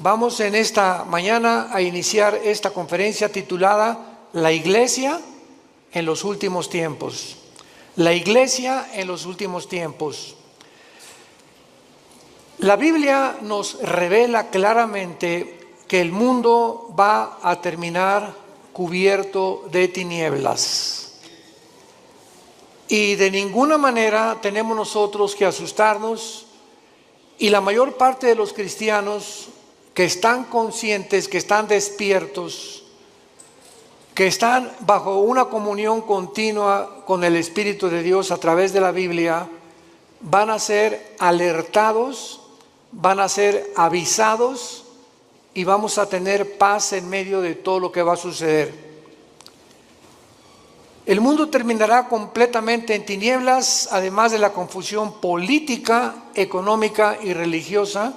Vamos en esta mañana a iniciar esta conferencia titulada La Iglesia en los últimos tiempos. La Iglesia en los últimos tiempos. La Biblia nos revela claramente que el mundo va a terminar cubierto de tinieblas. Y de ninguna manera tenemos nosotros que asustarnos, y la mayor parte de los cristianos que están conscientes, que están despiertos, que están bajo una comunión continua con el Espíritu de Dios a través de la Biblia, van a ser alertados, van a ser avisados y vamos a tener paz en medio de todo lo que va a suceder. El mundo terminará completamente en tinieblas, además de la confusión política, económica y religiosa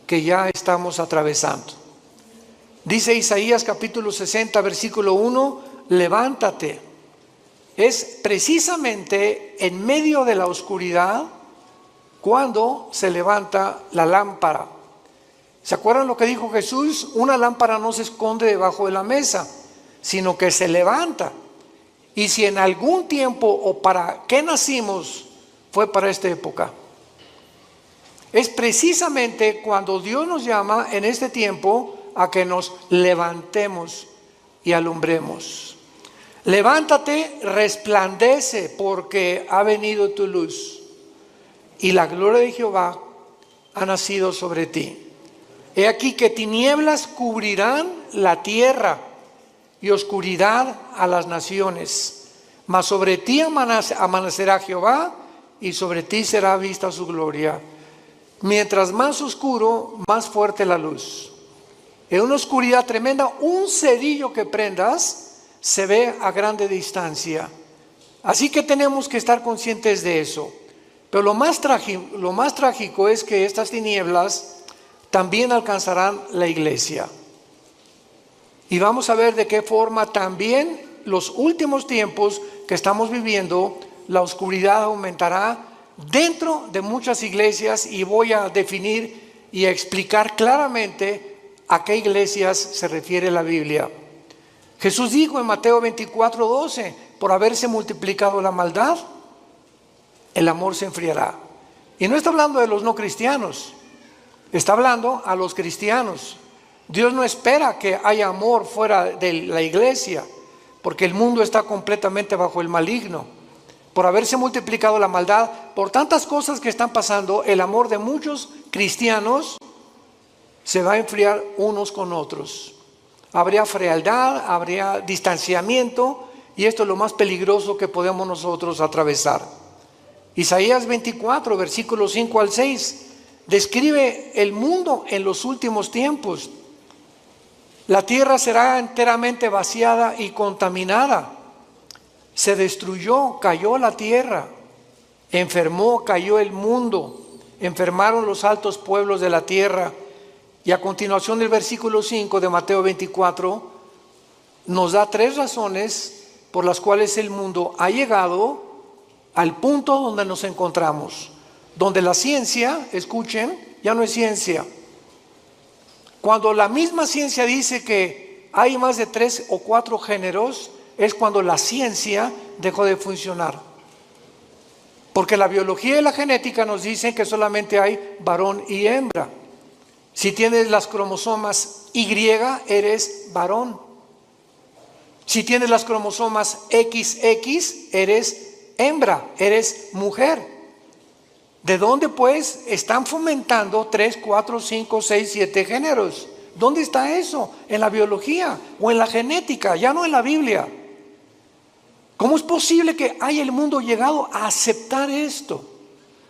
que ya estamos atravesando. Dice Isaías capítulo 60, versículo 1, levántate. Es precisamente en medio de la oscuridad cuando se levanta la lámpara. ¿Se acuerdan lo que dijo Jesús? Una lámpara no se esconde debajo de la mesa, sino que se levanta. Y si en algún tiempo o para qué nacimos fue para esta época. Es precisamente cuando Dios nos llama en este tiempo a que nos levantemos y alumbremos. Levántate, resplandece, porque ha venido tu luz y la gloria de Jehová ha nacido sobre ti. He aquí que tinieblas cubrirán la tierra y oscuridad a las naciones, mas sobre ti amanecerá Jehová y sobre ti será vista su gloria. Mientras más oscuro, más fuerte la luz. En una oscuridad tremenda, un cerillo que prendas se ve a grande distancia. Así que tenemos que estar conscientes de eso. Pero lo más trágico es que estas tinieblas también alcanzarán la iglesia. Y vamos a ver de qué forma también los últimos tiempos que estamos viviendo, la oscuridad aumentará dentro de muchas iglesias, y voy a definir y a explicar claramente a qué iglesias se refiere la Biblia. Jesús dijo en Mateo 24:12, por haberse multiplicado la maldad, el amor se enfriará. Y no está hablando de los no cristianos, está hablando a los cristianos. Dios no espera que haya amor fuera de la iglesia, porque el mundo está completamente bajo el maligno. Por haberse multiplicado la maldad, por tantas cosas que están pasando, el amor de muchos cristianos se va a enfriar unos con otros. Habría frialdad, habría distanciamiento, y esto es lo más peligroso que podemos nosotros atravesar. Isaías 24, versículos 5 al 6, describe el mundo en los últimos tiempos. La tierra será enteramente vaciada y contaminada. Se destruyó, cayó la tierra, enfermó, cayó el mundo, enfermaron los altos pueblos de la tierra. Y a continuación del versículo 5 de Mateo 24 nos da 3 razones por las cuales el mundo ha llegado al punto donde nos encontramos, donde la ciencia, escuchen, ya no es ciencia. Cuando la misma ciencia dice que hay más de 3 o 4 géneros, es cuando la ciencia dejó de funcionar. Porque la biología y la genética nos dicen que solamente hay varón y hembra. Si tienes las cromosomas Y, eres varón. Si tienes las cromosomas XX, eres hembra, eres mujer. ¿De dónde pues están fomentando 3, 4, 5, 6, 7 géneros? ¿Dónde está eso? En la biología o en la genética, ya no en la Biblia. ¿Cómo es posible que haya el mundo llegado a aceptar esto?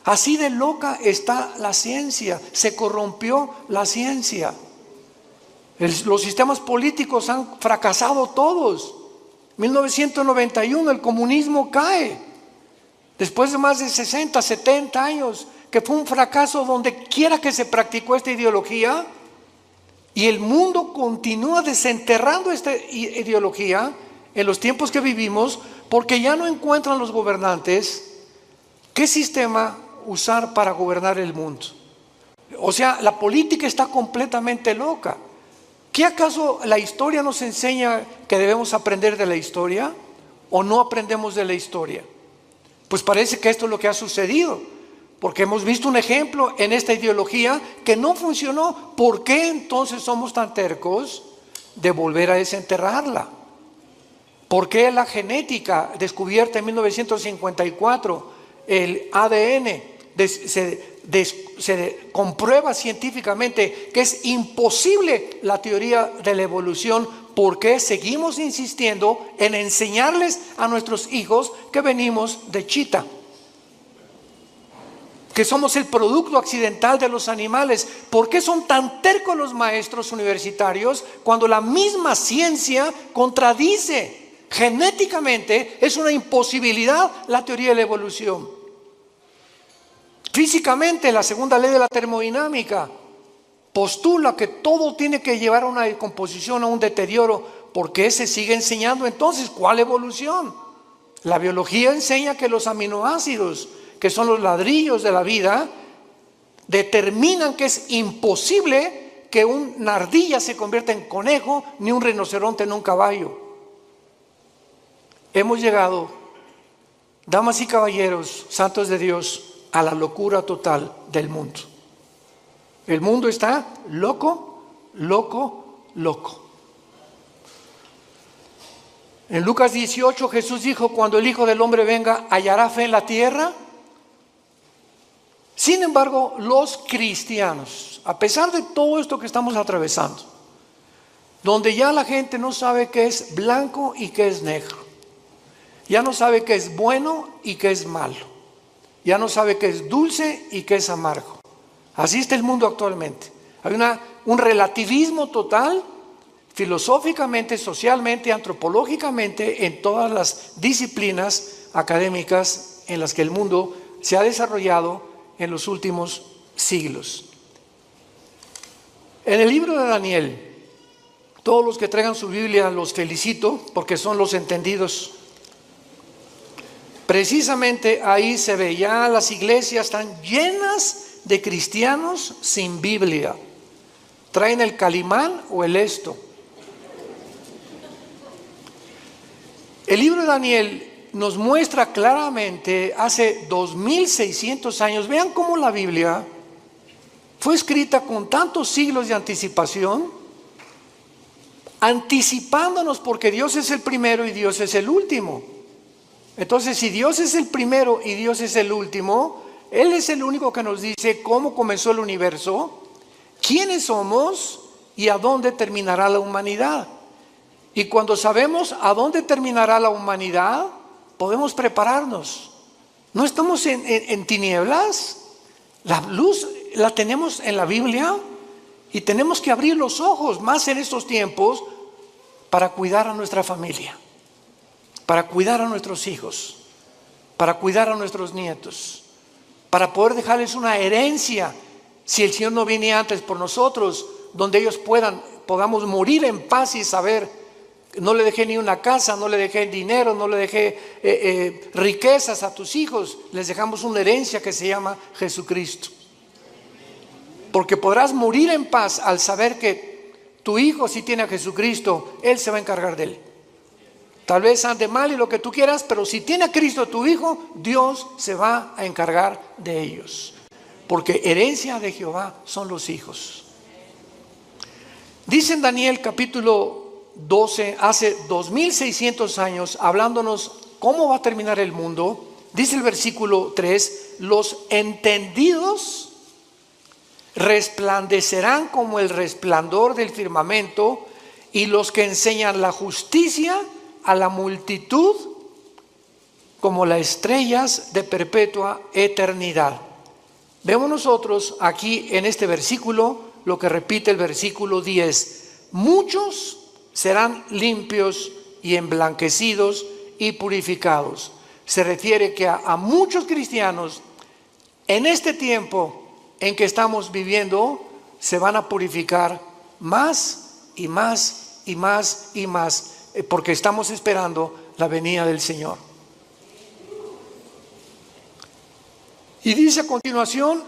Así de loca está la ciencia, se corrompió la ciencia. Los sistemas políticos han fracasado todos. 1991 el comunismo cae. Después de más de 60, 70 años, que fue un fracaso donde quiera que se practicó esta ideología, y el mundo continúa desenterrando esta ideología en los tiempos que vivimos, porque ya no encuentran los gobernantes qué sistema usar para gobernar el mundo. O sea, la política está completamente loca. ¿Qué acaso la historia nos enseña que debemos aprender de la historia o no aprendemos de la historia? Pues parece que esto es lo que ha sucedido, porque hemos visto un ejemplo en esta ideología que no funcionó. ¿Por qué entonces somos tan tercos de volver a desenterrarla? ¿Por qué la genética descubierta en 1954, el ADN, se comprueba científicamente que es imposible la teoría de la evolución? ¿Por qué seguimos insistiendo en enseñarles a nuestros hijos que venimos de chita? Que somos el producto accidental de los animales. ¿Por qué son tan tercos los maestros universitarios cuando la misma ciencia contradice? Genéticamente es una imposibilidad la teoría de la evolución. Físicamente, la segunda ley de la termodinámica postula que todo tiene que llevar a una descomposición, a un deterioro. ¿Por qué se sigue enseñando entonces? ¿Cuál evolución? La biología enseña que los aminoácidos, que son los ladrillos de la vida, determinan que es imposible que una ardilla se convierta en conejo, ni un rinoceronte en un caballo. Hemos llegado, damas y caballeros, santos de Dios, a la locura total del mundo. El mundo está loco, loco, loco. En Lucas 18 Jesús dijo: cuando el Hijo del Hombre venga, ¿hallará fe en la tierra? Sin embargo, los cristianos, a pesar de todo esto que estamos atravesando, donde ya la gente no sabe qué es blanco y qué es negro, ya no sabe qué es bueno y qué es malo, ya no sabe qué es dulce y qué es amargo. Así está el mundo actualmente. Hay un relativismo total, filosóficamente, socialmente, antropológicamente, en todas las disciplinas académicas en las que el mundo se ha desarrollado en los últimos siglos. En el libro de Daniel, todos los que traigan su Biblia los felicito, porque son los entendidos. Precisamente ahí se ve, ya las iglesias están llenas de cristianos sin Biblia. Traen el Calimán o el Esto. El libro de Daniel nos muestra claramente hace 2600 años. Vean cómo la Biblia fue escrita con tantos siglos de anticipación, anticipándonos, porque Dios es el primero y Dios es el último. Entonces, si Dios es el primero y Dios es el último, Él es el único que nos dice cómo comenzó el universo, quiénes somos y a dónde terminará la humanidad. Y cuando sabemos a dónde terminará la humanidad, podemos prepararnos. No estamos en tinieblas. La luz la tenemos en la Biblia y tenemos que abrir los ojos más en estos tiempos para cuidar a nuestra familia, para cuidar a nuestros hijos, para cuidar a nuestros nietos, para poder dejarles una herencia, si el Señor no viene antes por nosotros, donde ellos podamos morir en paz y saber: no le dejé ni una casa, no le dejé dinero, no le dejé riquezas a tus hijos, les dejamos una herencia que se llama Jesucristo. Porque podrás morir en paz al saber que tu hijo, si tiene a Jesucristo, Él se va a encargar de él. Tal vez ande mal y lo que tú quieras, pero si tiene a Cristo tu hijo, Dios se va a encargar de ellos. Porque herencia de Jehová son los hijos. Dice en Daniel capítulo 12, hace 2600 años, hablándonos cómo va a terminar el mundo, dice el versículo 3: los entendidos resplandecerán como el resplandor del firmamento, y los que enseñan la justicia a la multitud como las estrellas de perpetua eternidad. Vemos nosotros aquí en este versículo lo que repite el versículo 10: muchos serán limpios y emblanquecidos y purificados. Se refiere que a muchos cristianos en este tiempo en que estamos viviendo se van a purificar más y más y más y más, porque estamos esperando la venida del Señor. Y dice a continuación: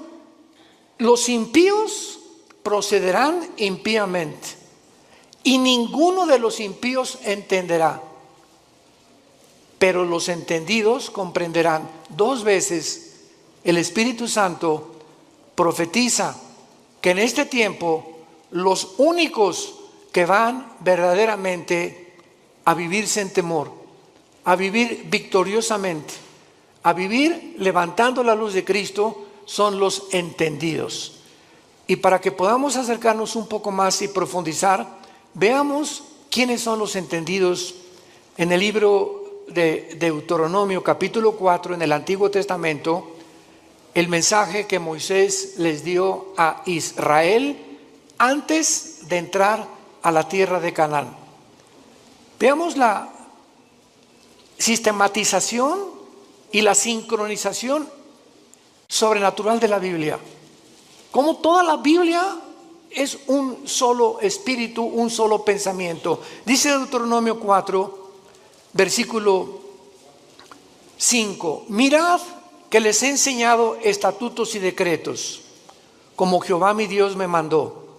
Los impíos procederán impíamente, y ninguno de los impíos entenderá, pero los entendidos comprenderán. 2 veces el Espíritu Santo profetiza que en este tiempo los únicos que van verdaderamente a vivir sin temor, a vivir victoriosamente, a vivir levantando la luz de Cristo, son los entendidos. Y para que podamos acercarnos un poco más y profundizar, veamos quiénes son los entendidos en el libro de Deuteronomio capítulo 4 en el Antiguo Testamento, el mensaje que Moisés les dio a Israel antes de entrar a la tierra de Canaán. Veamos la sistematización y la sincronización sobrenatural de la Biblia. Como toda la Biblia es un solo espíritu, un solo pensamiento. Dice Deuteronomio 4, versículo 5: mirad que les he enseñado estatutos y decretos, como Jehová mi Dios me mandó,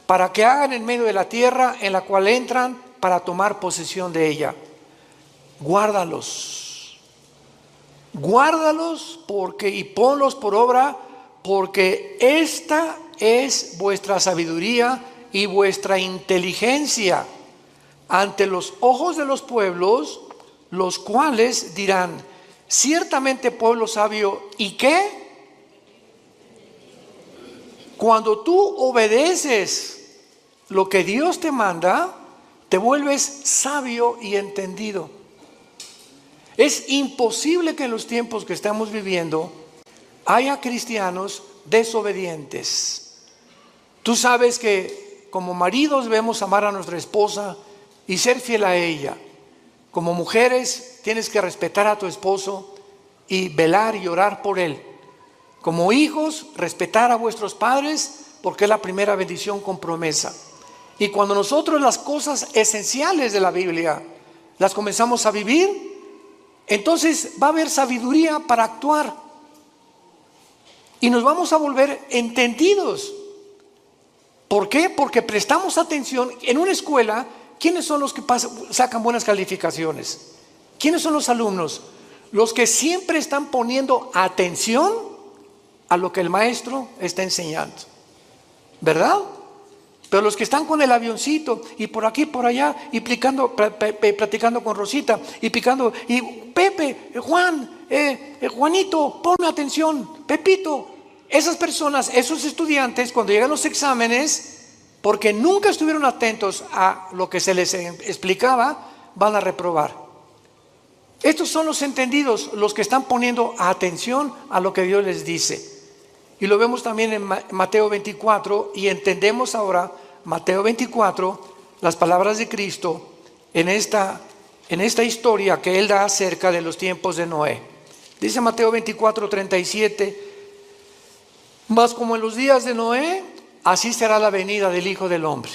para que hagan en medio de la tierra en la cual entran para tomar posesión de ella. Guárdalos y ponlos por obra, porque esta es vuestra sabiduría y vuestra inteligencia ante los ojos de los pueblos, los cuales dirán: ciertamente pueblo sabio. ¿Y qué? Cuando tú obedeces lo que Dios te manda, te vuelves sabio y entendido. Es imposible que en los tiempos que estamos viviendo haya cristianos desobedientes. Tú sabes que como maridos debemos amar a nuestra esposa y ser fiel a ella. Como mujeres tienes que respetar a tu esposo y velar y orar por él. Como hijos, respetar a vuestros padres, porque es la primera bendición con promesa. Y cuando nosotros las cosas esenciales de la Biblia las comenzamos a vivir, entonces va a haber sabiduría para actuar y nos vamos a volver entendidos. ¿Por qué? Porque prestamos atención. En una escuela, ¿quiénes son los que sacan buenas calificaciones? ¿Quiénes son los alumnos? Los que siempre están poniendo atención a lo que el maestro está enseñando, ¿verdad? Pero los que están con el avioncito y por aquí, por allá, y platicando con Rosita, y picando, y Pepe, Juan, Juanito, ponme atención, Pepito. Esas personas, esos estudiantes, cuando llegan los exámenes, porque nunca estuvieron atentos a lo que se les explicaba, van a reprobar. Estos son los entendidos, los que están poniendo atención a lo que Dios les dice. Y lo vemos también en Mateo 24, y entendemos ahora, Mateo 24, las palabras de Cristo en esta historia que Él da acerca de los tiempos de Noé. Dice Mateo 24, 37, mas como en los días de Noé, así será la venida del Hijo del Hombre.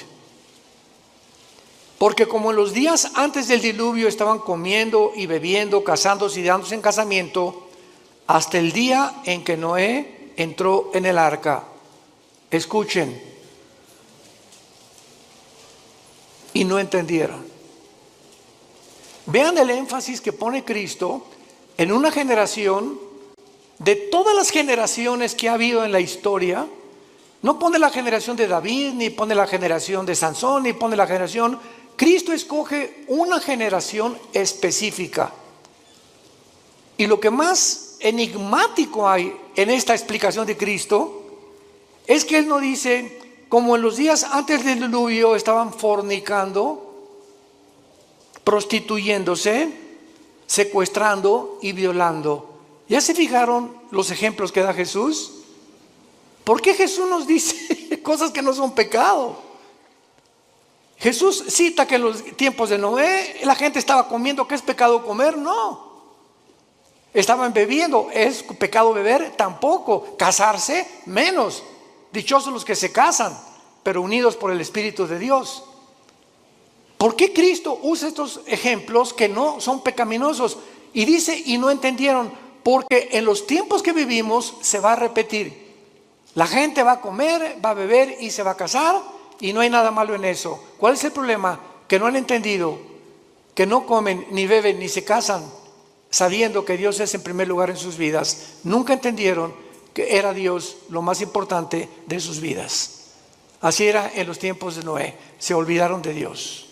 Porque como en los días antes del diluvio estaban comiendo y bebiendo, casándose y dándose en casamiento, hasta el día en que Noé entró en el arca. Escuchen. Y no entendieron. Vean el énfasis que pone Cristo en una generación, de todas las generaciones que ha habido en la historia. No pone la generación de David, ni pone la generación de Sansón, ni pone la generación. Cristo escoge una generación específica. Y lo que más enigmático hay en esta explicación de Cristo es que Él no dice, como en los días antes del diluvio estaban fornicando, prostituyéndose, secuestrando y violando. ¿Ya se fijaron los ejemplos que da Jesús? ¿Por qué Jesús nos dice cosas que no son pecado? Jesús cita que en los tiempos de Noé la gente estaba comiendo. ¿Qué es pecado comer? No. Estaban bebiendo. ¿Es pecado beber? Tampoco. Casarse, menos. Dichosos los que se casan, pero unidos por el Espíritu de Dios. ¿Por qué Cristo usa estos ejemplos que no son pecaminosos? Y dice, y no entendieron, porque en los tiempos que vivimos se va a repetir. La gente va a comer, va a beber y se va a casar y no hay nada malo en eso. ¿Cuál es el problema? Que no han entendido que no comen, ni beben, ni se casan sabiendo que Dios es en primer lugar en sus vidas. Nunca entendieron que era Dios lo más importante de sus vidas. Así era en los tiempos de Noé. Se olvidaron de Dios.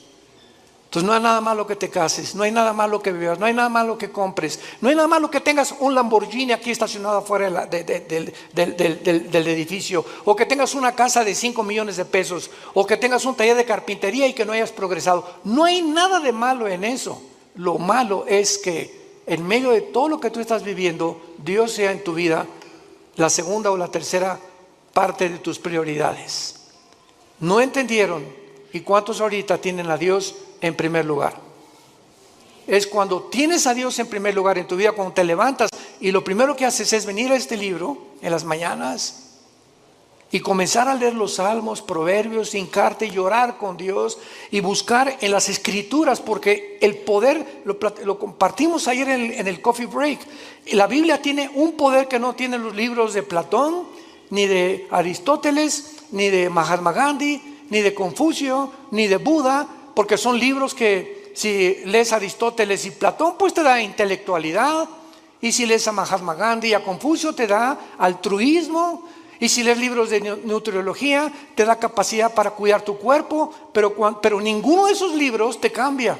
Entonces no hay nada malo que te cases, no hay nada malo que bebas, no hay nada malo que compres, no hay nada malo que tengas un Lamborghini aquí estacionado afuera del edificio, o que tengas una casa de 5 millones de pesos, o que tengas un taller de carpintería y que no hayas progresado. No hay nada de malo en eso. Lo malo es que en medio de todo lo que tú estás viviendo, Dios sea en tu vida la segunda o la tercera parte de tus prioridades. No entendieron. ¿Y cuántos ahorita tienen a Dios en primer lugar? Es cuando tienes a Dios en primer lugar en tu vida, cuando te levantas y lo primero que haces es venir a este libro en las mañanas y comenzar a leer los salmos, proverbios, hincarte, llorar con Dios y buscar en las escrituras, porque el poder, lo compartimos ayer en el coffee break, la Biblia tiene un poder que no tienen los libros de Platón, ni de Aristóteles, ni de Mahatma Gandhi, ni de Confucio, ni de Buda, porque son libros que si lees Aristóteles y Platón, pues te da intelectualidad, y si lees a Mahatma Gandhi y a Confucio te da altruismo, y si lees libros de nutriología te da capacidad para cuidar tu cuerpo, pero ninguno de esos libros te cambia.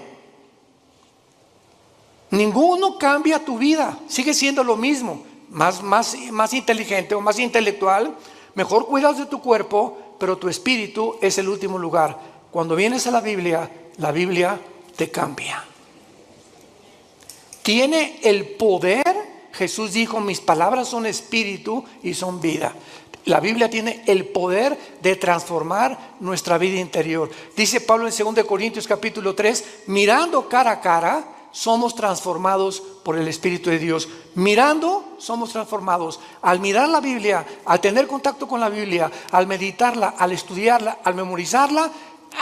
Ninguno cambia tu vida, sigue siendo lo mismo, más inteligente o más intelectual, mejor cuidas de tu cuerpo, pero tu espíritu es el último lugar. Cuando vienes a la Biblia te cambia. Tiene el poder. Jesús dijo: mis palabras son espíritu y son vida. La Biblia tiene el poder de transformar nuestra vida interior. Dice Pablo en 2 Corintios capítulo 3, mirando cara a cara, somos transformados por el Espíritu de Dios. Mirando, somos transformados. Al mirar la Biblia, al tener contacto con la Biblia, al meditarla, al estudiarla, al memorizarla,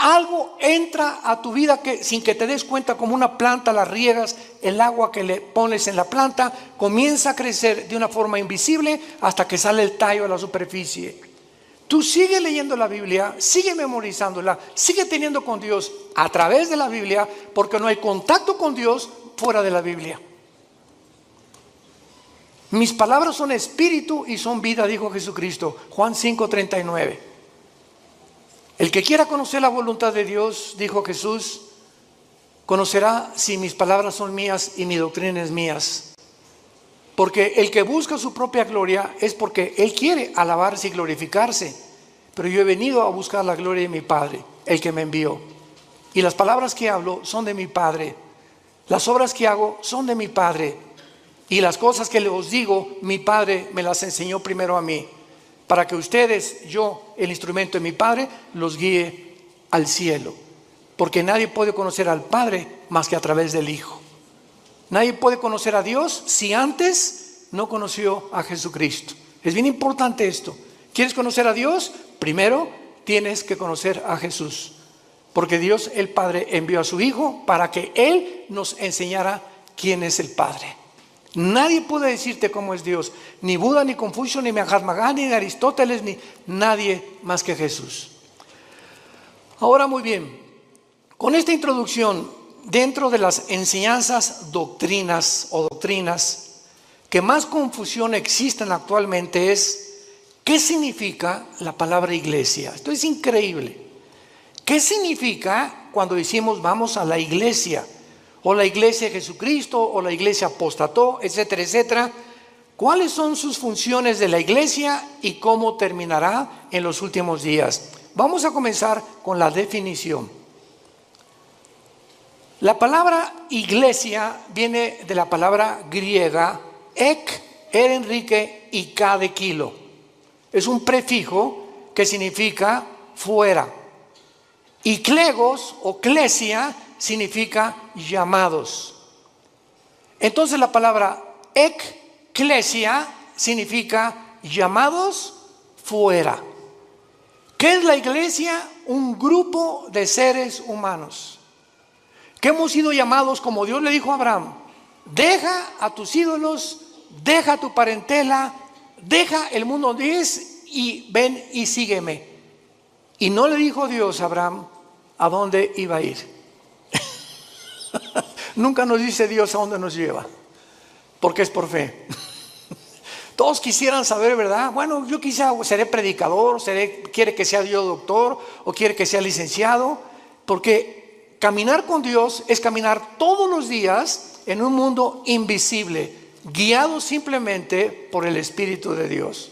algo entra a tu vida que sin que te des cuenta, como una planta la riegas, el agua que le pones en la planta comienza a crecer de una forma invisible hasta que sale el tallo a la superficie. Tú sigue leyendo la Biblia, sigue memorizándola, sigue teniendo con Dios a través de la Biblia, porque no hay contacto con Dios fuera de la Biblia. Mis palabras son espíritu y son vida, dijo Jesucristo, Juan 5:39. El que quiera conocer la voluntad de Dios, dijo Jesús, conocerá si mis palabras son mías y mi doctrina es mías. Porque el que busca su propia gloria es porque él quiere alabarse y glorificarse. Pero yo he venido a buscar la gloria de mi Padre, el que me envió. Y las palabras que hablo son de mi Padre. Las obras que hago son de mi Padre. Y las cosas que os digo, mi Padre me las enseñó primero a mí, para que ustedes, yo, el instrumento de mi Padre, los guíe al cielo. Porque nadie puede conocer al Padre más que a través del Hijo. Nadie puede conocer a Dios si antes no conoció a Jesucristo. Es bien importante esto. ¿Quieres conocer a Dios? Primero tienes que conocer a Jesús. Porque Dios el Padre envió a su Hijo para que Él nos enseñara quién es el Padre. Nadie puede decirte cómo es Dios. Ni Buda, ni Confucio, ni Mahatma Gandhi, ni Aristóteles, ni nadie más que Jesús. Ahora muy bien, con esta introducción, dentro de las enseñanzas doctrinas que más confusión existen actualmente es ¿qué significa la palabra iglesia? Esto es increíble. ¿Qué significa cuando decimos vamos a la iglesia? O la iglesia de Jesucristo, o la iglesia apostató, etcétera, etcétera. ¿Cuáles son sus funciones de la iglesia y cómo terminará en los últimos días? Vamos a comenzar con la definición. La palabra iglesia viene de la palabra griega ek, Enrique y K de kilo. Es un prefijo que significa fuera. Y klegos o klesia significa llamados. Entonces la palabra ekklesia significa llamados fuera. ¿Qué es la iglesia? Un grupo de seres humanos que hemos sido llamados, como Dios le dijo a Abraham: deja a tus ídolos, deja tu parentela, deja el mundo donde es y ven y sígueme. Y no le dijo Dios a Abraham a dónde iba a ir. Nunca nos dice Dios a dónde nos lleva, porque es por fe. Todos quisieran saber, ¿verdad? Bueno, yo quizá seré predicador, quiere que sea yo doctor o quiere que sea licenciado, porque caminar con Dios es caminar todos los días en un mundo invisible, guiado simplemente por el Espíritu de Dios.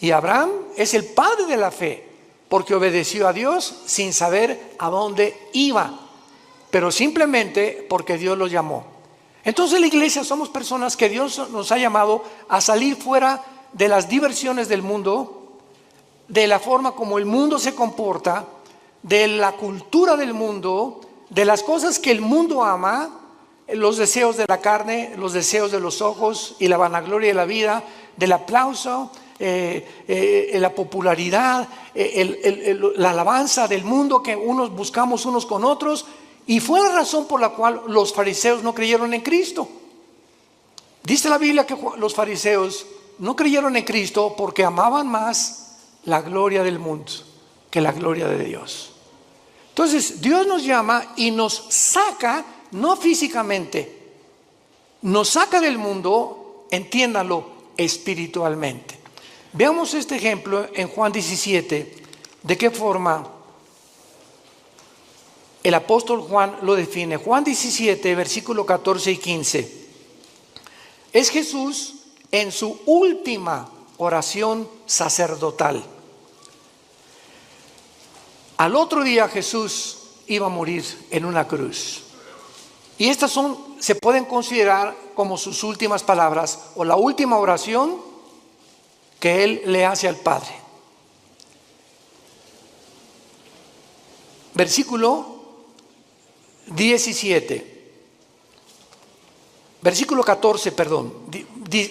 Y Abraham es el padre de la fe, porque obedeció a Dios sin saber a dónde iba, pero simplemente porque Dios lo llamó. Entonces la iglesia somos personas que Dios nos ha llamado a salir fuera de las diversiones del mundo, de la forma como el mundo se comporta, de la cultura del mundo, de las cosas que el mundo ama, los deseos de la carne, los deseos de los ojos y la vanagloria de la vida, del aplauso, la popularidad, la alabanza del mundo que unos buscamos unos con otros. Y fue la razón por la cual los fariseos no creyeron en Cristo. Dice la Biblia que los fariseos no creyeron en Cristo porque amaban más la gloria del mundo que la gloria de Dios. Entonces Dios nos llama y nos saca, no físicamente, nos saca del mundo, entiéndalo, espiritualmente. Veamos este ejemplo en Juan 17, de qué forma el apóstol Juan lo define. Juan 17, versículo 14 y 15. Es Jesús en su última oración sacerdotal. Al otro día Jesús iba a morir en una cruz. Y estas se pueden considerar como sus últimas palabras o la última oración que él le hace al Padre. Versículo 17, versículo 14, perdón,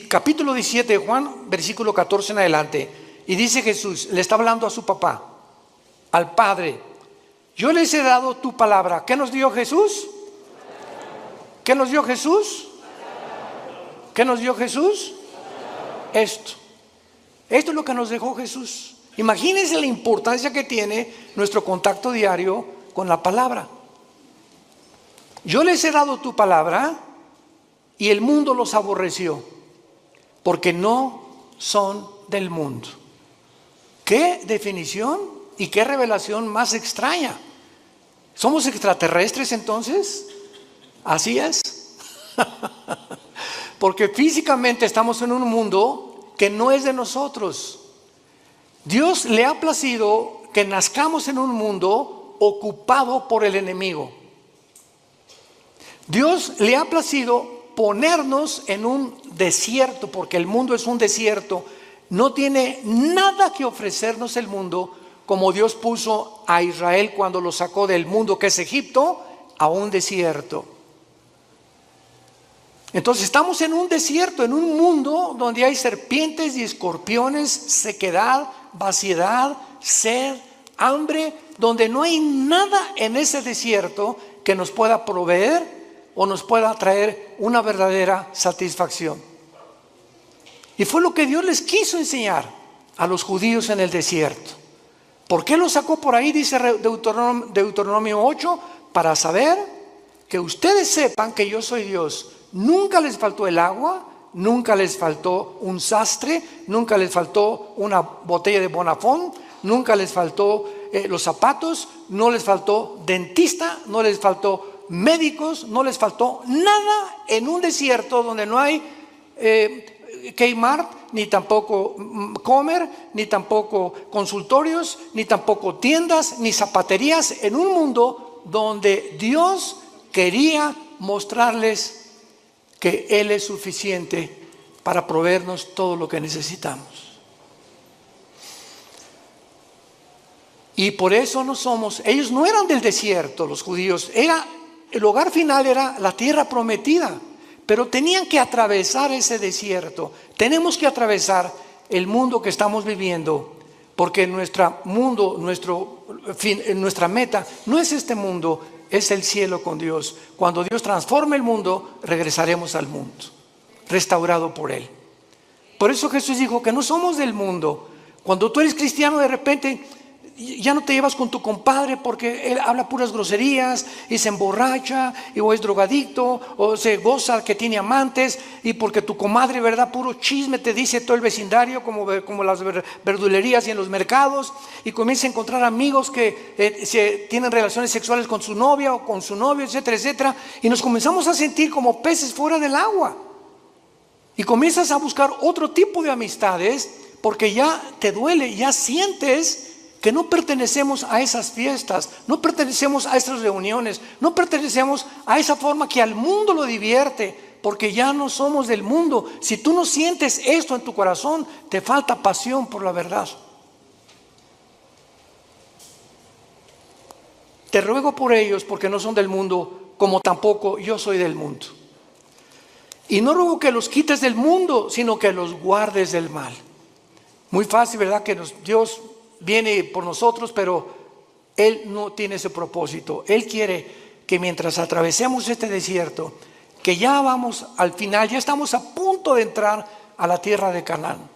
capítulo 17 de Juan, versículo 14 en adelante. Y dice Jesús, le está hablando a su papá, al Padre: yo les he dado tu palabra. ¿Qué nos dio Jesús? ¿Qué nos dio Jesús? ¿Qué nos dio Jesús? Esto es lo que nos dejó Jesús. Imagínense la importancia que tiene nuestro contacto diario con la palabra. Yo les he dado tu palabra y el mundo los aborreció, porque no son del mundo. ¿Qué definición y qué revelación más extraña? ¿Somos extraterrestres entonces? Así es. Porque físicamente estamos en un mundo que no es de nosotros. Dios le ha placido que nazcamos en un mundo ocupado por el enemigo. Dios le ha placido ponernos en un desierto, porque el mundo es un desierto. No tiene nada que ofrecernos el mundo, como Dios puso a Israel cuando lo sacó del mundo que es Egipto a un desierto. Entonces estamos en un desierto, en un mundo donde hay serpientes y escorpiones, sequedad, vaciedad, sed, hambre, donde no hay nada en ese desierto que nos pueda proveer o nos pueda traer una verdadera satisfacción. Y fue lo que Dios les quiso enseñar a los judíos en el desierto. ¿Por qué los sacó por ahí? Dice Deuteronomio 8, para saber que ustedes sepan que yo soy Dios. Nunca les faltó el agua, nunca les faltó un sastre, nunca les faltó una botella de Bonafont, nunca les faltó los zapatos, no les faltó dentista, no les faltó médicos, no les faltó nada en un desierto donde no hay Kmart, ni tampoco Comer, ni tampoco consultorios, ni tampoco tiendas, ni zapaterías, en un mundo donde Dios quería mostrarles que Él es suficiente para proveernos todo lo que necesitamos. Y por eso ellos no eran del desierto, los judíos, el hogar final era la tierra prometida, pero tenían que atravesar ese desierto. Tenemos que atravesar el mundo que estamos viviendo, porque nuestra meta no es este mundo, es el cielo con Dios. Cuando Dios transforme el mundo, regresaremos al mundo, restaurado por Él. Por eso Jesús dijo que no somos del mundo, Cuando tú eres cristiano, de repente ya no te llevas con tu compadre porque él habla puras groserías y se emborracha o es drogadicto o se goza que tiene amantes, y porque tu comadre, ¿verdad?, puro chisme te dice todo el vecindario, como las verdulerías y en los mercados, y comienza a encontrar amigos que tienen relaciones sexuales con su novia o con su novio, etcétera, etcétera, y nos comenzamos a sentir como peces fuera del agua, y comienzas a buscar otro tipo de amistades porque ya te duele, ya sientes que no pertenecemos a esas fiestas, no pertenecemos a esas reuniones, no pertenecemos a esa forma que al mundo lo divierte, porque ya no somos del mundo. Si tú no sientes esto en tu corazón, te falta pasión por la verdad. Te ruego por ellos, porque no son del mundo, como tampoco yo soy del mundo. Y no ruego que los quites del mundo, sino que los guardes del mal. Muy fácil, ¿verdad?, que Dios viene por nosotros, pero Él no tiene ese propósito. Él quiere que mientras atravesemos este desierto, que ya vamos al final, ya estamos a punto de entrar a la tierra de Canaán,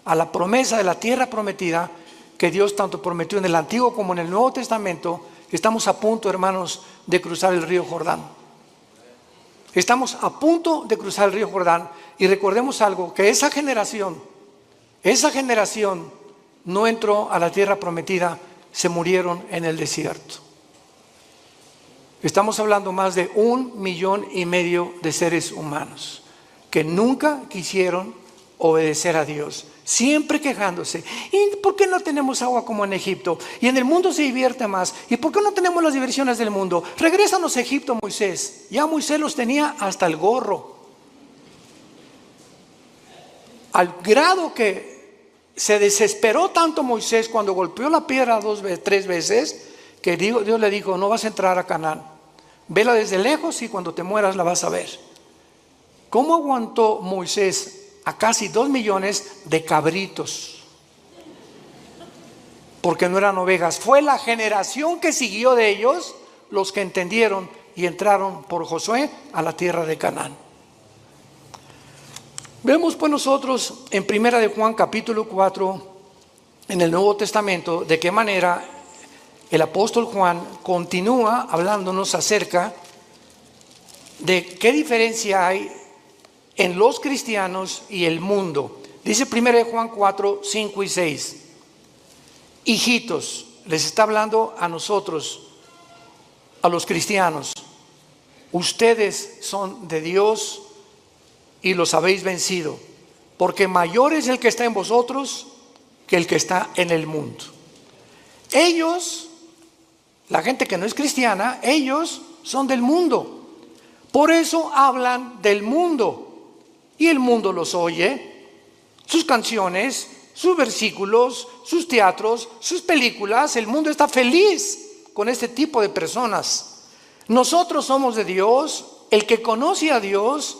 a la promesa de la tierra prometida que Dios tanto prometió en el Antiguo como en el Nuevo Testamento. Estamos a punto, hermanos, de cruzar el río Jordán. Estamos a punto de cruzar el río Jordán, y recordemos algo, que esa generación no entró a la tierra prometida, se murieron en el desierto. Estamos hablando más de 1,5 millones de seres humanos que nunca quisieron obedecer a Dios, siempre quejándose. ¿Y por qué no tenemos agua como en Egipto? Y en el mundo se divierte más. ¿Y por qué no tenemos las diversiones del mundo? Regrésanos a Egipto, Moisés. Ya Moisés los tenía hasta el gorro, al grado que se desesperó tanto Moisés cuando golpeó la piedra 3 veces, que Dios le dijo: no vas a entrar a Canaán, vela desde lejos y cuando te mueras la vas a ver. ¿Cómo aguantó Moisés a casi 2 millones de cabritos? Porque no eran ovejas. Fue la generación que siguió de ellos los que entendieron y entraron por Josué a la tierra de Canaán. Vemos pues nosotros en 1 de Juan capítulo 4, en el Nuevo Testamento, de qué manera el apóstol Juan continúa hablándonos acerca de qué diferencia hay en los cristianos y el mundo. Dice 1 de Juan 4, 5 y 6. Hijitos, les está hablando a nosotros, a los cristianos. Ustedes son de Dios y los habéis vencido, porque mayor es el que está en vosotros que el que está en el mundo. Ellos, la gente que no es cristiana, ellos son del mundo. Por eso hablan del mundo, y el mundo los oye, sus canciones, sus versículos, sus teatros, sus películas. El mundo está feliz con este tipo de personas. Nosotros somos de Dios. El que conoce a Dios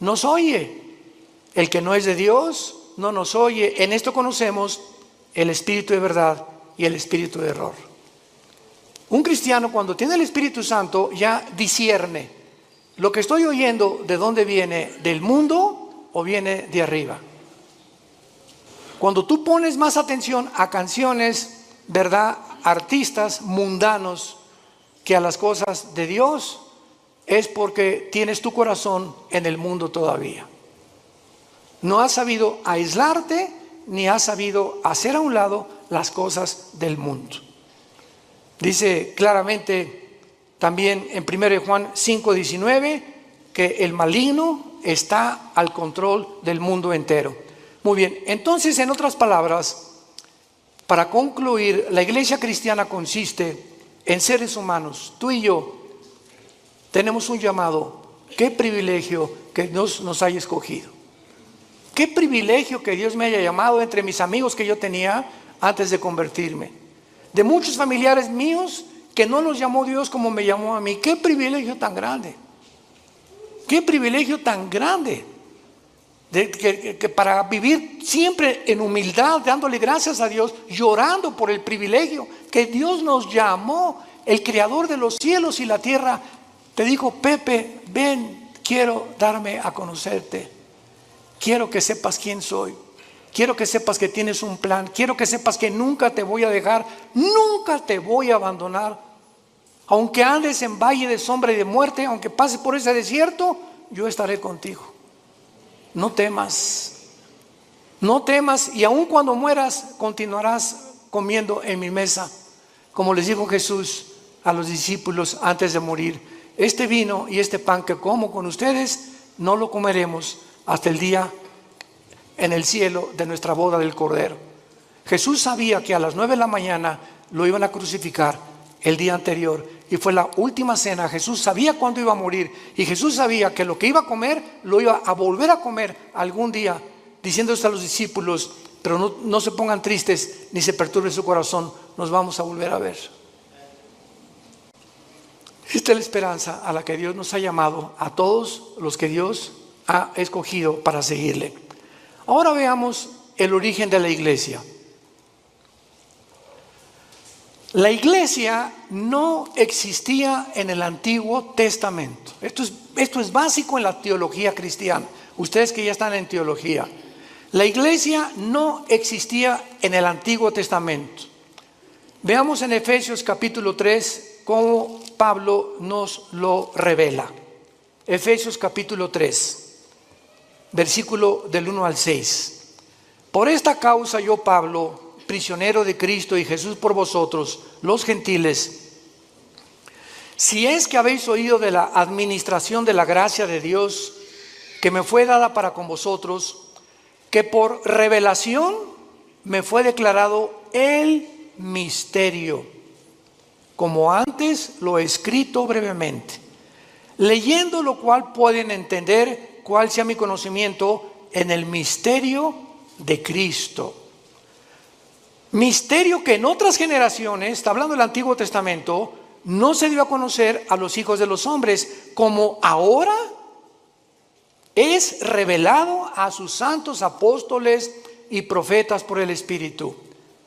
nos oye. El que no es de Dios no nos oye. En esto conocemos el espíritu de verdad y el espíritu de error. Un cristiano, cuando tiene el Espíritu Santo, ya discierne: lo que estoy oyendo, ¿de dónde viene? ¿Del mundo o viene de arriba? Cuando tú pones más atención a canciones, ¿verdad?, artistas mundanos, que a las cosas de Dios, es porque tienes tu corazón en el mundo todavía. No has sabido aislarte, ni has sabido hacer a un lado las cosas del mundo. Dice claramente también en 1 Juan 5:19 que el maligno está al control del mundo entero. Muy bien, entonces, en otras palabras, para concluir, la iglesia cristiana consiste en seres humanos. Tú y yo tenemos un llamado. Qué privilegio que Dios nos haya escogido. Qué privilegio que Dios me haya llamado entre mis amigos que yo tenía antes de convertirme. De muchos familiares míos que no los llamó Dios como me llamó a mí. Qué privilegio tan grande. Qué privilegio tan grande. Que para vivir siempre en humildad, dándole gracias a Dios, llorando por el privilegio que Dios nos llamó, el creador de los cielos y la tierra. Te dijo: Pepe, ven, quiero darme a conocerte. Quiero que sepas quién soy. quiero que sepas que tienes un plan, quiero que sepas que nunca te voy a dejar, nunca te voy a abandonar. Aunque andes en valle de sombra y de muerte, aunque pases por ese desierto, yo estaré contigo. No temas, no temas, y aun cuando mueras, continuarás comiendo en mi mesa. Como les dijo Jesús a los discípulos antes de morir: este vino y este pan que como con ustedes, no lo comeremos hasta el día en el cielo de nuestra boda del Cordero. Jesús sabía que a las 9 de la mañana lo iban a crucificar el día anterior, y fue la última cena. Jesús sabía cuándo iba a morir, y Jesús sabía que lo que iba a comer lo iba a volver a comer algún día, diciéndose a los discípulos: pero no se pongan tristes ni se perturbe su corazón, nos vamos a volver a ver. Esta es la esperanza a la que Dios nos ha llamado a todos los que Dios ha escogido para seguirle. Ahora veamos el origen de la iglesia. La iglesia no existía en el Antiguo Testamento. Esto es básico en la teología cristiana. Ustedes que ya están en teología. La iglesia no existía en el Antiguo Testamento. Veamos en Efesios capítulo 3 cómo Pablo nos lo revela. Efesios capítulo 3, versículo del 1 al 6. Por esta causa yo, Pablo, prisionero de Cristo y Jesús por vosotros, los gentiles, si es que habéis oído de la administración de la gracia de Dios que me fue dada para con vosotros, que por revelación me fue declarado el misterio, como antes lo he escrito brevemente, leyendo lo cual pueden entender cuál sea mi conocimiento en el misterio de Cristo. Misterio que en otras generaciones, está hablando del Antiguo Testamento, no se dio a conocer a los hijos de los hombres, como ahora es revelado a sus santos apóstoles y profetas por el Espíritu.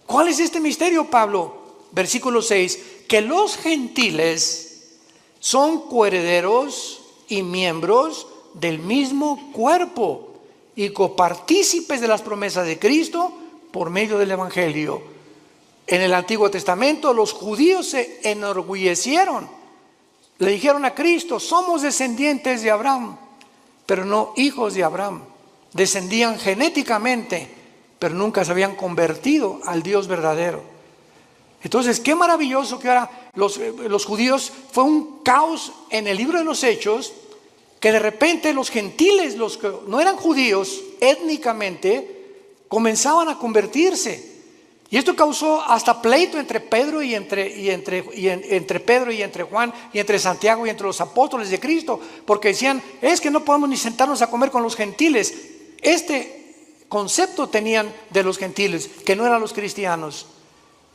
¿Cuál es este misterio, Pablo? Versículo 6, que los gentiles son coherederos y miembros del mismo cuerpo y copartícipes de las promesas de Cristo por medio del Evangelio. En el Antiguo Testamento los judíos se enorgullecieron, le dijeron a Cristo: somos descendientes de Abraham, pero no hijos de Abraham. Descendían genéticamente, pero nunca se habían convertido al Dios verdadero. Entonces, qué maravilloso que ahora los judíos, fue un caos en el libro de los Hechos, que de repente los gentiles, los que no eran judíos étnicamente, comenzaban a convertirse. Y esto causó hasta pleito entre Pedro y entre Pedro y entre Juan y entre Santiago y entre los apóstoles de Cristo, porque decían: es que no podemos ni sentarnos a comer con los gentiles. Este concepto tenían de los gentiles, que no eran los cristianos.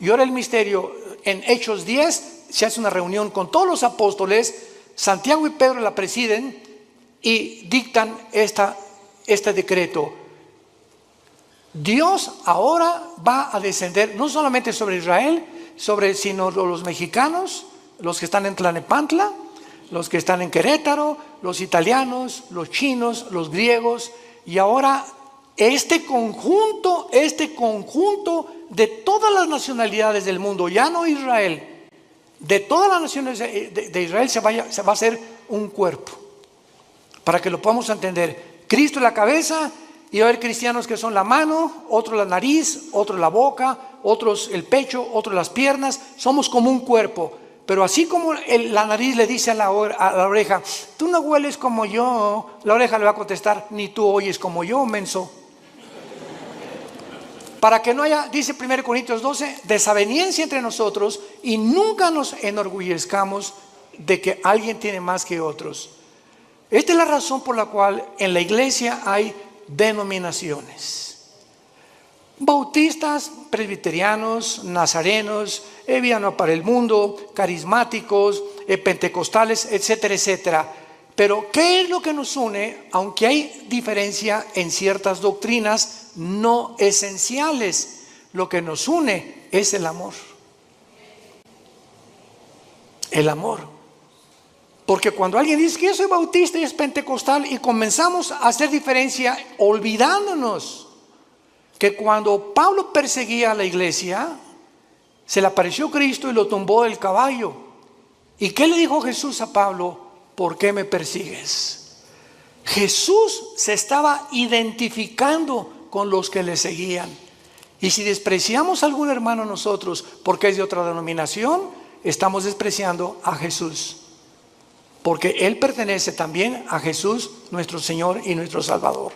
Y ahora el misterio, en Hechos 10 se hace una reunión con todos los apóstoles, Santiago y Pedro la presiden y dictan este decreto. Dios ahora va a descender no solamente sobre Israel, sino los mexicanos, los que están en Tlalnepantla, los que están en Querétaro, los italianos, los chinos, los griegos, y ahora este conjunto de todas las nacionalidades del mundo, ya no Israel, de todas las naciones de Israel se va a hacer un cuerpo. Para que lo podamos entender, Cristo es la cabeza, y va a haber cristianos que son la mano, otros la nariz, otros la boca, otros el pecho, otros las piernas. Somos como un cuerpo. Pero así como la nariz le dice a la oreja: tú no hueles como yo, la oreja le va a contestar: ni tú oyes como yo, menso. Para que no haya, dice 1 Corintios 12, desaveniencia entre nosotros, y nunca nos enorgullezcamos de que alguien tiene más que otros. Esta es la razón por la cual en la iglesia hay denominaciones: bautistas, presbiterianos, nazarenos, Viano para el Mundo, carismáticos, pentecostales, etcétera, etcétera. Pero ¿qué es lo que nos une? Aunque hay diferencia en ciertas doctrinas no esenciales, lo que nos une es el amor. El amor. Porque cuando alguien dice que yo soy bautista y es pentecostal, y comenzamos a hacer diferencia olvidándonos que cuando Pablo perseguía a la iglesia, se le apareció Cristo y lo tumbó del caballo. ¿Y qué le dijo Jesús a Pablo? ¿Por qué me persigues? Jesús se estaba identificando con los que le seguían. Y si despreciamos a algún hermano nosotros porque es de otra denominación, estamos despreciando a Jesús. Porque Él pertenece también a Jesús, nuestro Señor y nuestro Salvador.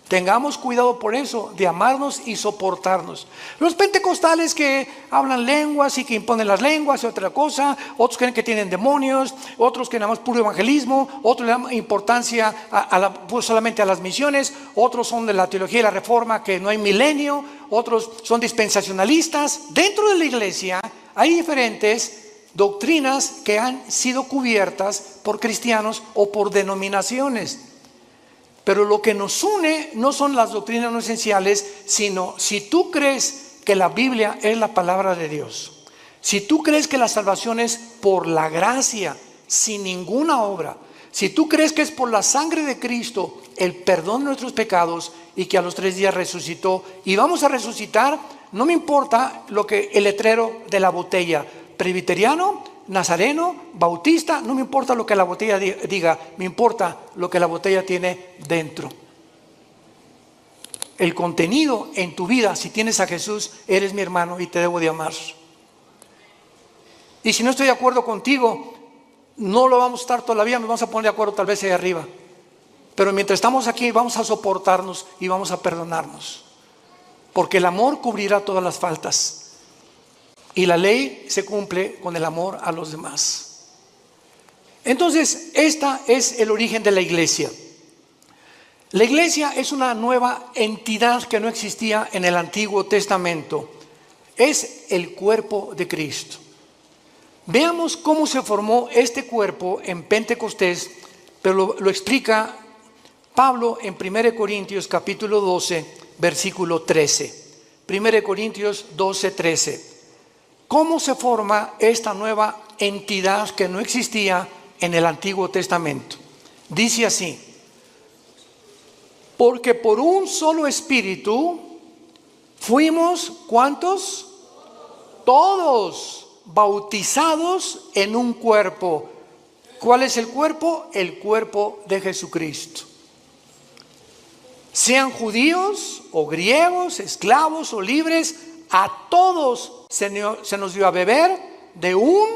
Tengamos cuidado por eso, de amarnos y soportarnos. Los pentecostales que hablan lenguas y que imponen las lenguas y otra cosa, otros creen que tienen demonios, otros que nada más puro evangelismo, otros le dan importancia pues solamente a las misiones, otros son de la teología y la reforma, que no hay milenio, otros son dispensacionalistas. Dentro de la iglesia hay diferentes doctrinas que han sido cubiertas por cristianos o por denominaciones. Pero lo que nos une no son las doctrinas no esenciales, sino si tú crees que la Biblia es la palabra de Dios, si tú crees que la salvación es por la gracia, sin ninguna obra, si tú crees que es por la sangre de Cristo el perdón de nuestros pecados y que a los 3 días resucitó y vamos a resucitar, no me importa lo que el letrero de la botella, presbiteriano, nazareno, bautista, no me importa lo que la botella diga, me importa lo que la botella tiene dentro. El contenido en tu vida, si tienes a Jesús, eres mi hermano y te debo de amar. Y si no estoy de acuerdo contigo, no lo vamos a estar todavía, nos vamos a poner de acuerdo tal vez ahí arriba. Pero mientras estamos aquí vamos a soportarnos y vamos a perdonarnos. Porque el amor cubrirá todas las faltas. Y la ley se cumple con el amor a los demás. Entonces, este es el origen de la iglesia. La iglesia es una nueva entidad que no existía en el Antiguo Testamento. Es el cuerpo de Cristo. Veamos cómo se formó este cuerpo en Pentecostés, pero lo explica Pablo en 1 Corintios capítulo 12, versículo 13. 1 Corintios 12, 13. ¿Cómo se forma esta nueva entidad que no existía en el Antiguo Testamento? Dice así: porque por un solo espíritu fuimos, ¿cuántos? Todos bautizados en un cuerpo. ¿Cuál es el cuerpo? El cuerpo de Jesucristo. Sean judíos o griegos, esclavos o libres, a todos se nos dio a beber de un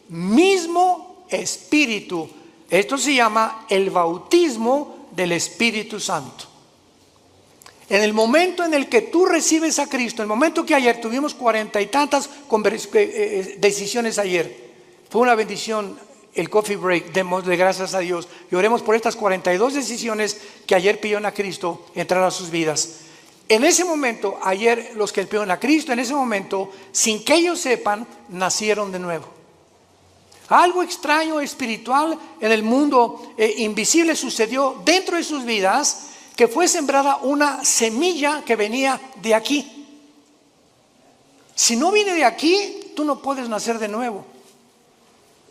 mismo espíritu. Esto se llama el bautismo del Espíritu Santo. En el momento en el que tú recibes a Cristo, el momento que ayer tuvimos 40 y tantas decisiones ayer, fue una bendición el coffee break, démosle gracias a Dios y oremos por estas 42 decisiones que ayer pidieron a Cristo entrar a sus vidas. En ese momento, ayer los que pidieron a Cristo, en ese momento, sin que ellos sepan, nacieron de nuevo. Algo extraño, espiritual, en el mundo invisible sucedió dentro de sus vidas, que fue sembrada una semilla que venía de aquí. Si no viene de aquí, tú no puedes nacer de nuevo.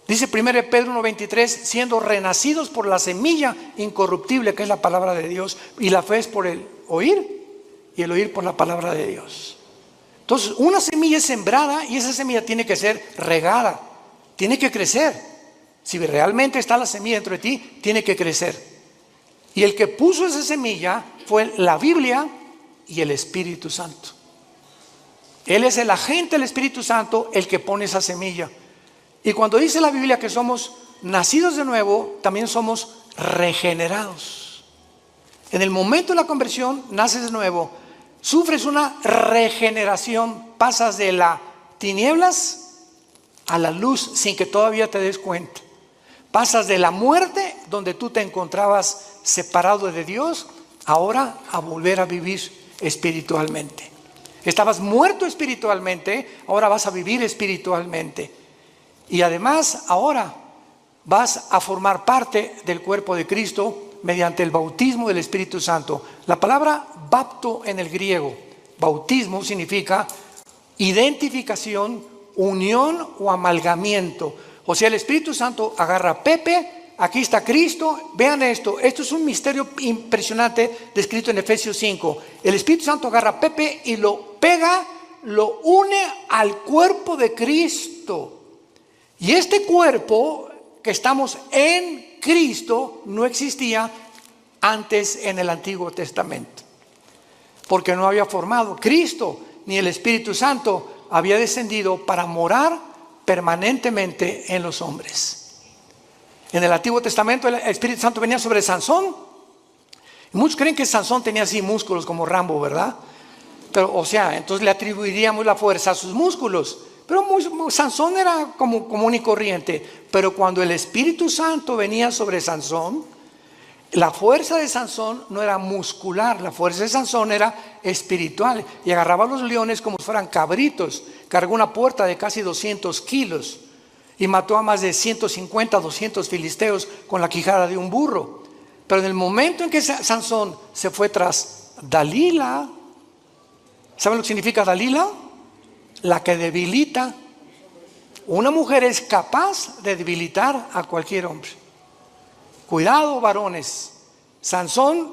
Dice 1 Pedro 1:23, siendo renacidos por la semilla incorruptible que es la palabra de Dios, y la fe es por el oír, y el oír por la palabra de Dios. Entonces, una semilla es sembrada y esa semilla tiene que ser regada, tiene que crecer. Si realmente está la semilla dentro de ti, tiene que crecer. Y el que puso esa semilla fue la Biblia y el Espíritu Santo. Él es el agente del Espíritu Santo, el que pone esa semilla. Y cuando dice la Biblia que somos nacidos de nuevo, también somos regenerados. En el momento de la conversión, naces de nuevo. Sufres una regeneración, pasas de las tinieblas a la luz sin que todavía te des cuenta. Pasas de la muerte, donde tú te encontrabas separado de Dios, ahora a volver a vivir espiritualmente. Estabas muerto espiritualmente, ahora vas a vivir espiritualmente. Y además ahora vas a formar parte del cuerpo de Cristo mediante el bautismo del Espíritu Santo. La palabra bapto en el griego, bautismo, significa identificación, unión o amalgamiento. O sea, el Espíritu Santo agarra a Pepe, aquí está Cristo. Vean esto, esto es un misterio impresionante descrito en Efesios 5. El Espíritu Santo agarra a Pepe y lo pega, lo une al cuerpo de Cristo. Y este cuerpo que estamos en Cristo no existía antes en el Antiguo Testamento, porque no había formado. Cristo ni el Espíritu Santo había descendido para morar permanentemente en los hombres. En el Antiguo Testamento el Espíritu Santo venía sobre Sansón. Y muchos creen que Sansón tenía así músculos como Rambo, ¿verdad? Pero, o sea, entonces le atribuiríamos la fuerza a sus músculos. Pero Sansón era como común y corriente. Pero cuando el Espíritu Santo venía sobre Sansón, la fuerza de Sansón no era muscular, la fuerza de Sansón era espiritual. Y agarraba a los leones como si fueran cabritos. Cargó una puerta de casi 200 kilos y mató a más de 150, 200 filisteos con la quijada de un burro. Pero en el momento en que Sansón se fue tras Dalila, ¿saben lo que significa Dalila? La que debilita. Una mujer es capaz de debilitar a cualquier hombre. Cuidado, varones. Sansón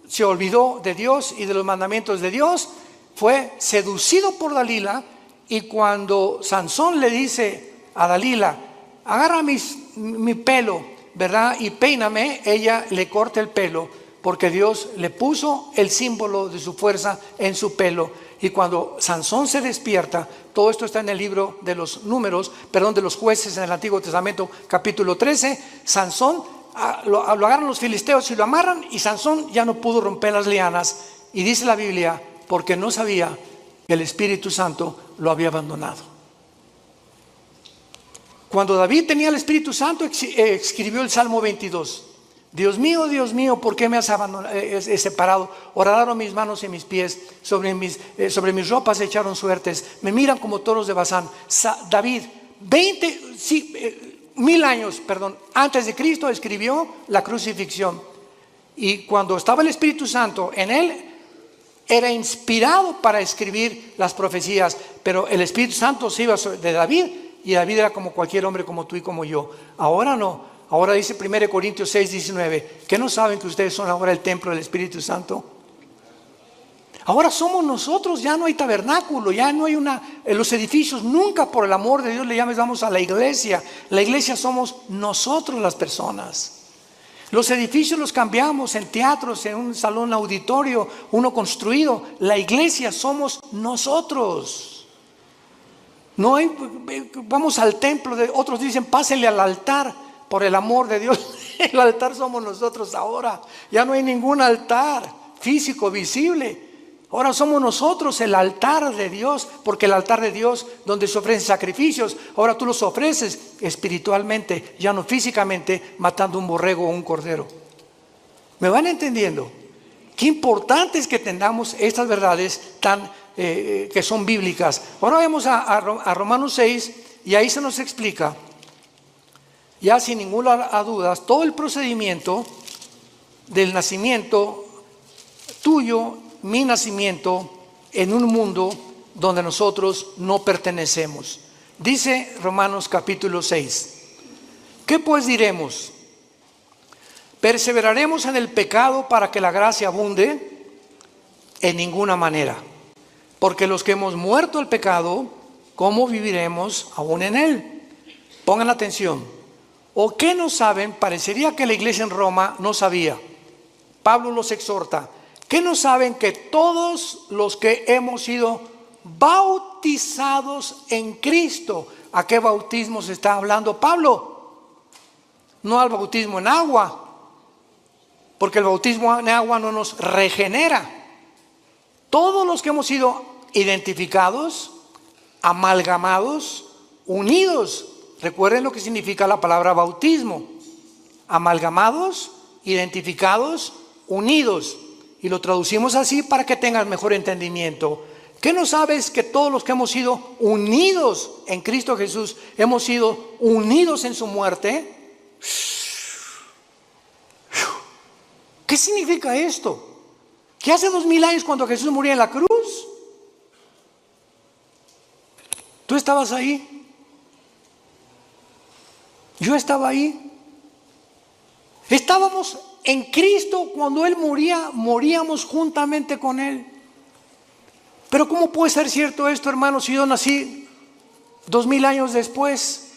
se olvidó de Dios y de los mandamientos de Dios, fue seducido por Dalila, y cuando Sansón le dice a Dalila, agarra mi pelo, ¿verdad? Y peíname, ella le corta el pelo, porque Dios le puso el símbolo de su fuerza en su pelo. Y cuando Sansón se despierta, todo esto está en el libro de los números, de los jueces en el Antiguo Testamento, capítulo 13, Sansón, lo agarran los filisteos y lo amarran, y Sansón ya no pudo romper las lianas. Y dice la Biblia, porque no sabía que el Espíritu Santo lo había abandonado. Cuando David tenía el Espíritu Santo, escribió el Salmo 22. Dios mío, ¿por qué me has separado? Horadaron mis manos y mis pies, sobre mis ropas echaron suertes, me miran como toros de Basán. David, 1000 años antes de Cristo, escribió la crucifixión. Y cuando estaba el Espíritu Santo en él, era inspirado para escribir las profecías. Pero el Espíritu Santo se iba de David, y David era como cualquier hombre, como tú y como yo. Ahora no. Ahora dice 1 Corintios 6:19, ¿qué no saben que ustedes son ahora el templo del Espíritu Santo? Ahora somos nosotros, ya no hay tabernáculo, ya no hay en los edificios, nunca, por el amor de Dios, le llamamos a la iglesia. La iglesia somos nosotros las personas. Los edificios los cambiamos en teatros, en un salón auditorio, uno construido. La iglesia somos nosotros. No hay, vamos al templo, otros dicen pásenle al altar. Por el amor de Dios, el altar somos nosotros ahora. Ya no hay ningún altar físico, visible. Ahora somos nosotros el altar de Dios, porque el altar de Dios, donde se ofrecen sacrificios, ahora tú los ofreces espiritualmente, ya no físicamente, matando un borrego o un cordero. ¿Me van entendiendo? Qué importante es que tengamos estas verdades que son bíblicas. Ahora vamos a Romanos 6, y ahí se nos explica, ya sin ninguna dudas, todo el procedimiento del nacimiento tuyo, mi nacimiento, en un mundo donde nosotros no pertenecemos. Dice Romanos capítulo 6, ¿qué pues diremos? ¿Perseveraremos en el pecado para que la gracia abunde? En ninguna manera. Porque los que hemos muerto al pecado, ¿cómo viviremos aún en él? Pongan atención. ¿O qué no saben? Parecería que la iglesia en Roma no sabía. Pablo los exhorta. ¿Qué no saben? Que todos los que hemos sido bautizados en Cristo. ¿A qué bautismo se está hablando Pablo? No al bautismo en agua, porque el bautismo en agua no nos regenera. Todos los que hemos sido identificados, amalgamados, unidos. Recuerden lo que significa la palabra bautismo: amalgamados, identificados, unidos. Y lo traducimos así para que tengas mejor entendimiento. ¿Qué no sabes? Que todos los que hemos sido unidos en Cristo Jesús, hemos sido unidos en su muerte. ¿Qué significa esto? Que hace 2000 años, cuando Jesús murió en la cruz, tú estabas ahí, yo estaba ahí. estábamos en Cristo cuando Él moría, moríamos juntamente con Él. Pero ¿cómo puede ser cierto esto, hermanos, si yo nací 2000 años después?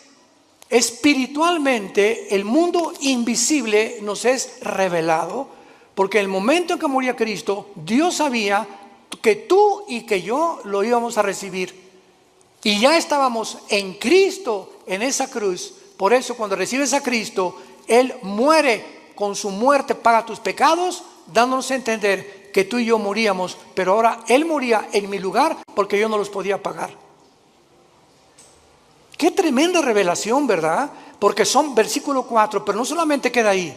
Espiritualmente, el mundo invisible nos es revelado, porque en el momento en que moría Cristo, Dios sabía que tú y que yo lo íbamos a recibir. Y ya estábamos en Cristo, en esa cruz. Por eso cuando recibes a Cristo, Él muere, con su muerte paga tus pecados, dándonos a entender que tú y yo moríamos, pero ahora Él moría en mi lugar porque yo no los podía pagar. Qué tremenda revelación, ¿verdad? Porque son versículo 4, pero no solamente queda ahí.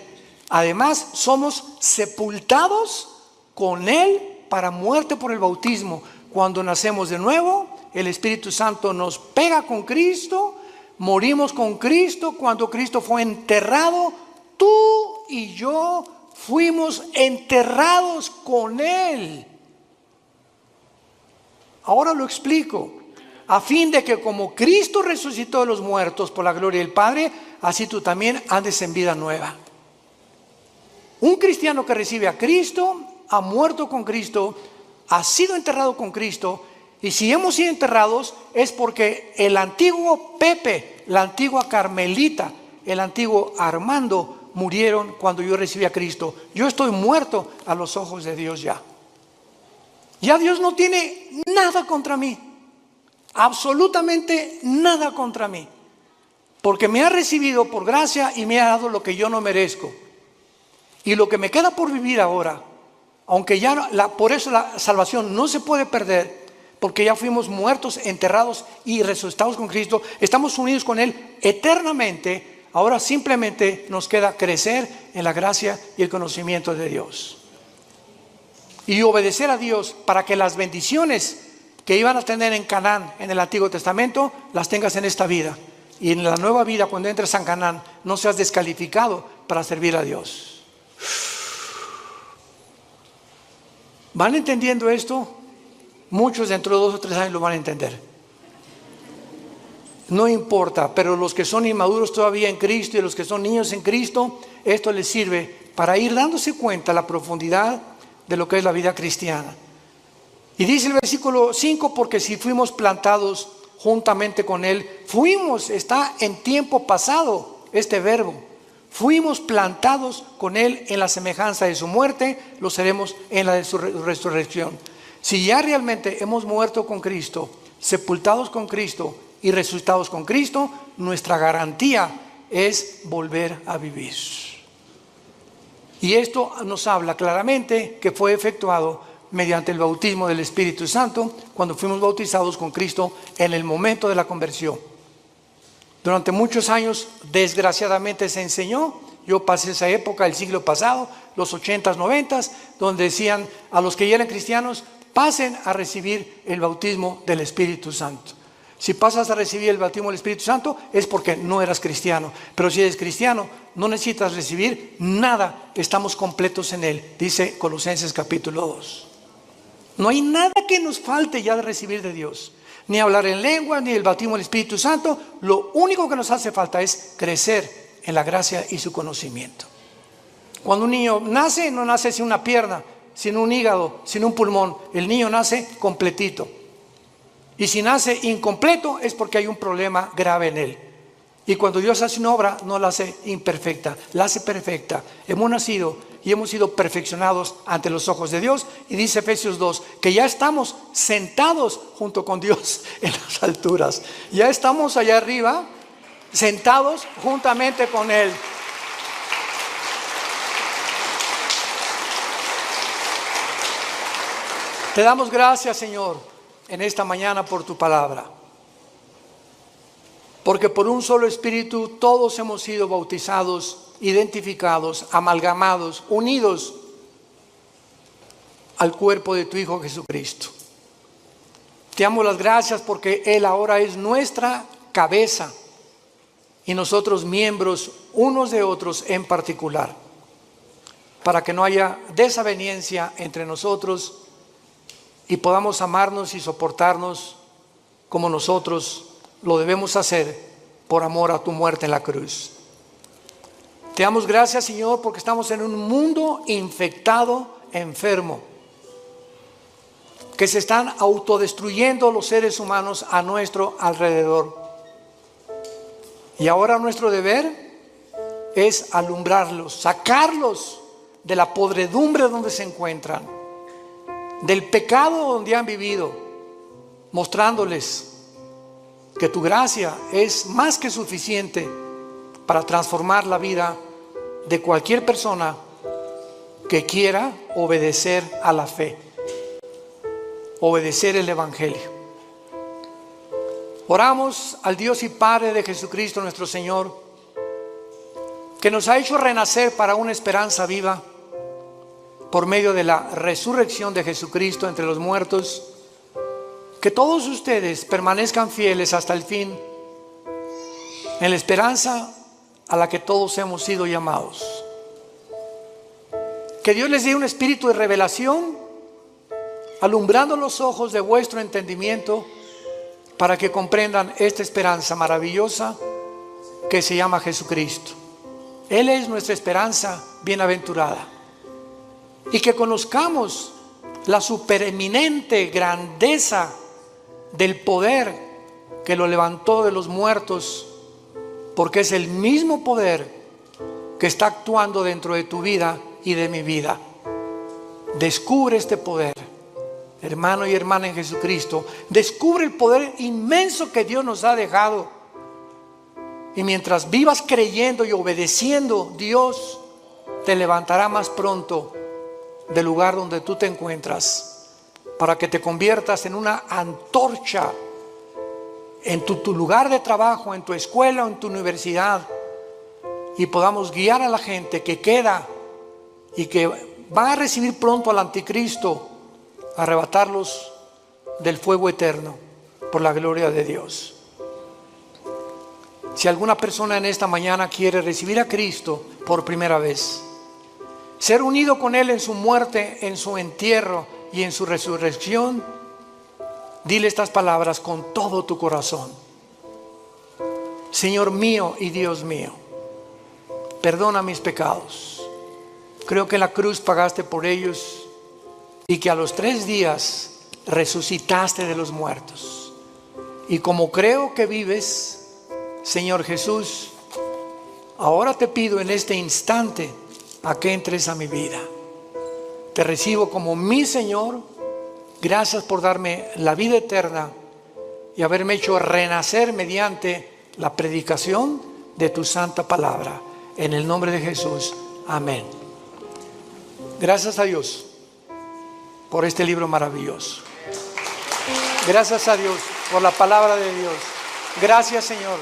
Además, somos sepultados con Él para muerte por el bautismo. Cuando nacemos de nuevo, el Espíritu Santo nos pega con Cristo, morimos con Cristo. Cuando Cristo fue enterrado, tú y yo fuimos enterrados con Él. Ahora lo explico. A fin de que como Cristo resucitó de los muertos por la gloria del Padre, así tú también andes en vida nueva. Un cristiano que recibe a Cristo, ha muerto con Cristo, ha sido enterrado con Cristo. Y si hemos sido enterrados es porque el antiguo Pepe, la antigua Carmelita, el antiguo Armando murieron cuando yo recibí a Cristo. Yo estoy muerto a los ojos de Dios ya. Ya Dios no tiene nada contra mí. Absolutamente nada contra mí, porque me ha recibido por gracia y me ha dado lo que yo no merezco. Y lo que me queda por vivir ahora, aunque ya por eso la salvación no se puede perder, porque ya fuimos muertos, enterrados y resucitados con Cristo, estamos unidos con Él eternamente. Ahora simplemente nos queda crecer en la gracia y el conocimiento de Dios y obedecer a Dios para que las bendiciones que iban a tener en Canaán en el Antiguo Testamento, las tengas en esta vida. Y en la nueva vida, cuando entres a Canaán, no seas descalificado para servir a Dios. ¿Van entendiendo esto? Muchos dentro de 2 o 3 años lo van a entender. No importa, pero los que son inmaduros todavía en Cristo y los que son niños en Cristo, esto les sirve para ir dándose cuenta la profundidad de lo que es la vida cristiana. Y dice el versículo 5, porque si fuimos plantados juntamente con Él, fuimos, está en tiempo pasado este verbo, fuimos plantados con Él en la semejanza de su muerte, lo seremos en la de su resurrección. Si ya realmente hemos muerto con Cristo, sepultados con Cristo y resucitados con Cristo, nuestra garantía es volver a vivir. Y esto nos habla claramente que fue efectuado mediante el bautismo del Espíritu Santo, cuando fuimos bautizados con Cristo en el momento de la conversión. Durante muchos años, desgraciadamente, se enseñó, yo pasé esa época, el siglo pasado, los 80s, 90s, donde decían a los que ya eran cristianos, pasen a recibir el bautismo del Espíritu Santo. Si pasas a recibir el bautismo del Espíritu Santo es porque no eras cristiano, pero si eres cristiano no necesitas recibir nada, estamos completos en Él, dice Colosenses capítulo 2. No hay nada que nos falte ya de recibir de Dios, ni hablar en lengua, ni el bautismo del Espíritu Santo. Lo único que nos hace falta es crecer en la gracia y su conocimiento. Cuando un niño nace, no nace sin una pierna, sin un hígado, sin un pulmón. El niño nace completito. Y si nace incompleto es porque hay un problema grave en él. Y cuando Dios hace una obra, no la hace imperfecta, la hace perfecta. Hemos nacido y hemos sido perfeccionados ante los ojos de Dios. Y dice Efesios 2, que ya estamos sentados junto con Dios en las alturas. Ya estamos allá arriba, sentados juntamente con Él. Te damos gracias, Señor, en esta mañana por tu palabra. Porque por un solo Espíritu todos hemos sido bautizados, identificados, amalgamados, unidos al cuerpo de tu Hijo Jesucristo. Te damos las gracias porque Él ahora es nuestra cabeza y nosotros miembros unos de otros en particular, para que no haya desaveniencia entre nosotros y podamos amarnos y soportarnos como nosotros lo debemos hacer por amor a tu muerte en la cruz. Te damos gracias, Señor, porque estamos en un mundo infectado, enfermo, que se están autodestruyendo los seres humanos a nuestro alrededor. Y ahora nuestro deber es alumbrarlos, sacarlos de la podredumbre donde se encuentran, del pecado donde han vivido, mostrándoles que tu gracia es más que suficiente para transformar la vida de cualquier persona que quiera obedecer a la fe, obedecer el Evangelio. Oramos al Dios y Padre de Jesucristo nuestro Señor, que nos ha hecho renacer para una esperanza viva por medio de la resurrección de Jesucristo entre los muertos. Que todos ustedes permanezcan fieles hasta el fin, en la esperanza a la que todos hemos sido llamados. Que Dios les dé un espíritu de revelación, alumbrando los ojos de vuestro entendimiento, para que comprendan esta esperanza maravillosa que se llama Jesucristo. Él es nuestra esperanza bienaventurada. Y que conozcamos la supereminente grandeza del poder que lo levantó de los muertos, porque es el mismo poder que está actuando dentro de tu vida y de mi vida. Descubre este poder, hermano y hermana en Jesucristo. Descubre el poder inmenso que Dios nos ha dejado. Y mientras vivas creyendo y obedeciendo, Dios te levantará más pronto del lugar donde tú te encuentras, para que te conviertas en una antorcha en tu lugar de trabajo, en tu escuela o en tu universidad, y podamos guiar a la gente que queda y que va a recibir pronto al anticristo, arrebatarlos del fuego eterno por la gloria de Dios. Si alguna persona en esta mañana quiere recibir a Cristo por primera vez, ser unido con Él en su muerte, en su entierro y en su resurrección, dile estas palabras con todo tu corazón. Señor mío y Dios mío, perdona mis pecados. Creo que en la cruz pagaste por ellos y que a los 3 días resucitaste de los muertos. Y como creo que vives, Señor Jesús, ahora te pido en este instante a que entres a mi vida. Te recibo como mi Señor. Gracias por darme la vida eterna y haberme hecho renacer mediante la predicación de tu santa palabra. En el nombre de Jesús, amén. Gracias a Dios por este libro maravilloso. Gracias a Dios por la palabra de Dios. Gracias, Señor.